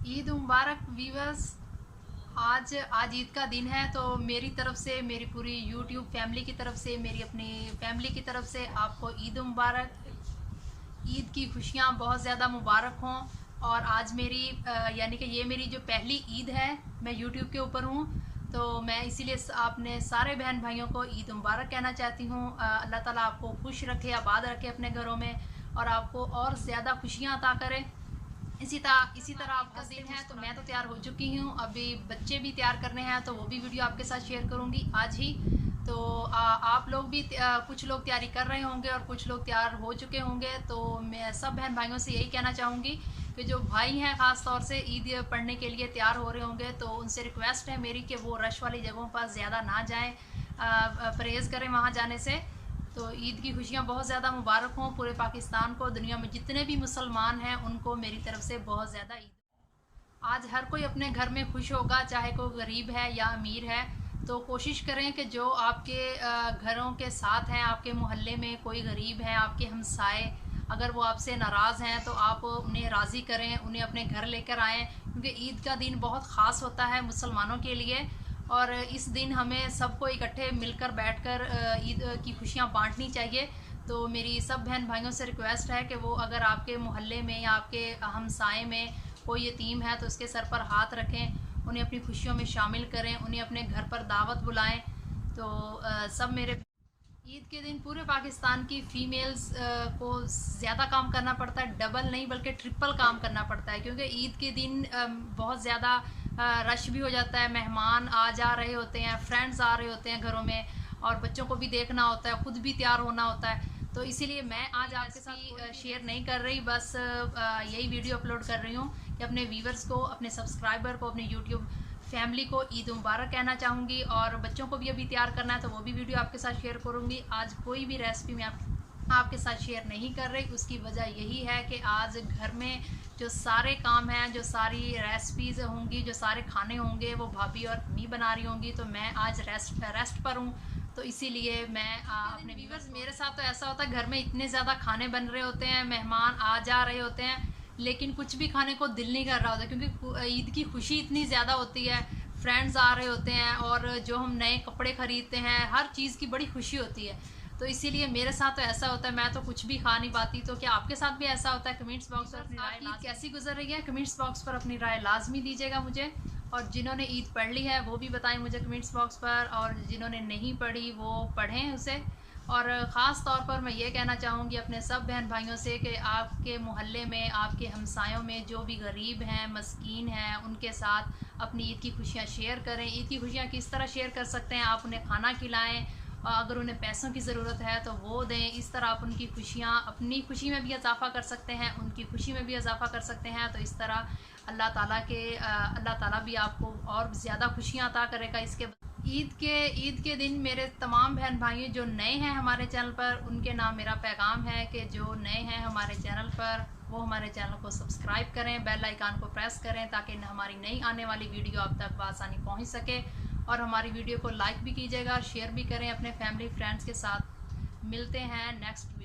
ईद मुबारक viewers. आज आज ईद का दिन है, तो मेरी तरफ से, मेरी पूरी यूट्यूब फैमिली की तरफ से, मेरी अपनी फैमिली की तरफ से आपको ईद मुबारक। ईद की खुशियाँ बहुत ज़्यादा मुबारक हों। और आज मेरी यानी कि ये मेरी जो पहली ईद है, मैं यूट्यूब के ऊपर हूँ, तो मैं इसीलिए आपने सारे बहन भाइयों को ईद मुबारक कहना चाहती हूँ। अल्लाह ताला आपको खुश रखे, आबाद रखे अपने घरों में, और आपको और ज़्यादा खुशियाँ अता करे। इसी तरह आपका दिन है, तो मैं तो तैयार हो चुकी हूँ, अभी बच्चे भी तैयार करने हैं, तो वो भी वीडियो आपके साथ शेयर करूँगी आज ही। तो आप लोग भी कुछ लोग तैयारी कर रहे होंगे और कुछ लोग तैयार हो चुके होंगे। तो मैं सब बहन भाइयों से यही कहना चाहूँगी कि जो भाई हैं ख़ास तौर से ईद पढ़ने के लिए तैयार हो रहे होंगे, तो उनसे रिक्वेस्ट है मेरी कि वो रश वाली जगहों पर ज़्यादा ना जाएँ, परहेज़ करें वहाँ जाने से। तो ईद की खुशियाँ बहुत ज़्यादा मुबारक हों पूरे पाकिस्तान को, दुनिया में जितने भी मुसलमान हैं उनको मेरी तरफ से बहुत ज़्यादा ईद। आज हर कोई अपने घर में खुश होगा, चाहे कोई गरीब है या अमीर है। तो कोशिश करें कि जो आपके घरों के साथ हैं, आपके मोहल्ले में कोई गरीब है, आपके हमसाए, अगर वो आपसे नाराज़ हैं तो आप उन्हें राज़ी करें, उन्हें अपने घर लेकर आएँ, क्योंकि ईद का दिन बहुत ख़ास होता है मुसलमानों के लिए। और इस दिन हमें सबको इकट्ठे मिलकर बैठकर ईद की खुशियाँ बांटनी चाहिए। तो मेरी सब बहन भाइयों से रिक्वेस्ट है कि वो अगर आपके मोहल्ले में या आपके हमसाए में कोई यतीम है तो उसके सर पर हाथ रखें, उन्हें अपनी खुशियों में शामिल करें, उन्हें अपने घर पर दावत बुलाएं। तो सब मेरे ईद के दिन पूरे पाकिस्तान की फ़ीमेल्स को ज़्यादा काम करना पड़ता है, डबल नहीं बल्कि ट्रिपल काम करना पड़ता है, क्योंकि ईद के दिन बहुत ज़्यादा रश भी हो जाता है, मेहमान आ जा रहे होते हैं, फ्रेंड्स आ रहे होते हैं घरों में, और बच्चों को भी देखना होता है, ख़ुद भी तैयार होना होता है। तो इसीलिए मैं आज आपके साथ शेयर नहीं कर रही, बस यही वीडियो अपलोड कर रही हूँ कि अपने व्यूवर्स को, अपने सब्सक्राइबर को, अपने यूट्यूब फैमिली को ईद मुबारक कहना चाहूँगी। और बच्चों को भी अभी तैयार करना है, तो वो भी वीडियो आपके साथ शेयर करूँगी। आज कोई भी रेसिपी मैं आपके साथ शेयर नहीं कर रही, उसकी वजह यही है कि आज घर में जो सारे काम हैं, जो सारी रेसिपीज़ होंगी, जो सारे खाने होंगे, वो भाभी और मी बना रही होंगी, तो मैं आज रेस्ट पर हूँ। तो इसीलिए मैं अपने व्यूवर्स, मेरे साथ तो ऐसा होता है, घर में इतने ज़्यादा खाने बन रहे होते हैं, मेहमान आ जा रहे होते हैं, लेकिन कुछ भी खाने को दिल नहीं कर रहा होता, क्योंकि ईद की खुशी इतनी ज़्यादा होती है, फ्रेंड्स आ रहे होते हैं, और जो हम नए कपड़े ख़रीदते हैं, हर चीज़ की बड़ी खुशी होती है। तो इसीलिए मेरे साथ तो ऐसा होता है, मैं तो कुछ भी खा नहीं पाती। तो क्या आपके साथ भी ऐसा होता है? कमेंट्स बॉक्स पर अपनी राय कैसी गुजर रही है, कमेंट्स बॉक्स पर अपनी राय लाजमी दीजिएगा मुझे। और जिन्होंने ईद पढ़ ली है वो भी बताएं मुझे कमेंट्स बॉक्स पर, और जिन्होंने नहीं पढ़ी वो पढ़ें उसे। और ख़ास तौर पर मैं ये कहना चाहूँगी अपने सब बहन भाइयों से कि आपके मोहल्ले में, आपके हमसायों में जो भी गरीब हैं, मस्कीन हैं, उनके साथ अपनी ईद की खुशियाँ शेयर करें। ईद की खुशियाँ किस तरह शेयर कर सकते हैं? आप उन्हें खाना खिलाएं, अगर उन्हें पैसों की ज़रूरत है तो वो दें। इस तरह आप उनकी खुशियाँ, अपनी खुशी में भी इजाफ़ा कर सकते हैं, उनकी खुशी में भी इजाफ़ा कर सकते हैं। तो इस तरह अल्लाह ताला भी आपको और ज़्यादा खुशियाँ अता करेगा। इसके ईद के दिन मेरे तमाम बहन भाई जो नए हैं हमारे चैनल पर, उनके नाम मेरा पैगाम है कि जो नए हैं हमारे चैनल पर, वो हमारे चैनल को सब्सक्राइब करें, बेल आइकन को प्रेस करें, ताकि हमारी नई आने वाली वीडियो आप तक आसानी पहुंच सके। और हमारी वीडियो को लाइक भी कीजिएगा, शेयर भी करें अपने फैमिली फ्रेंड्स के साथ। मिलते हैं नेक्स्ट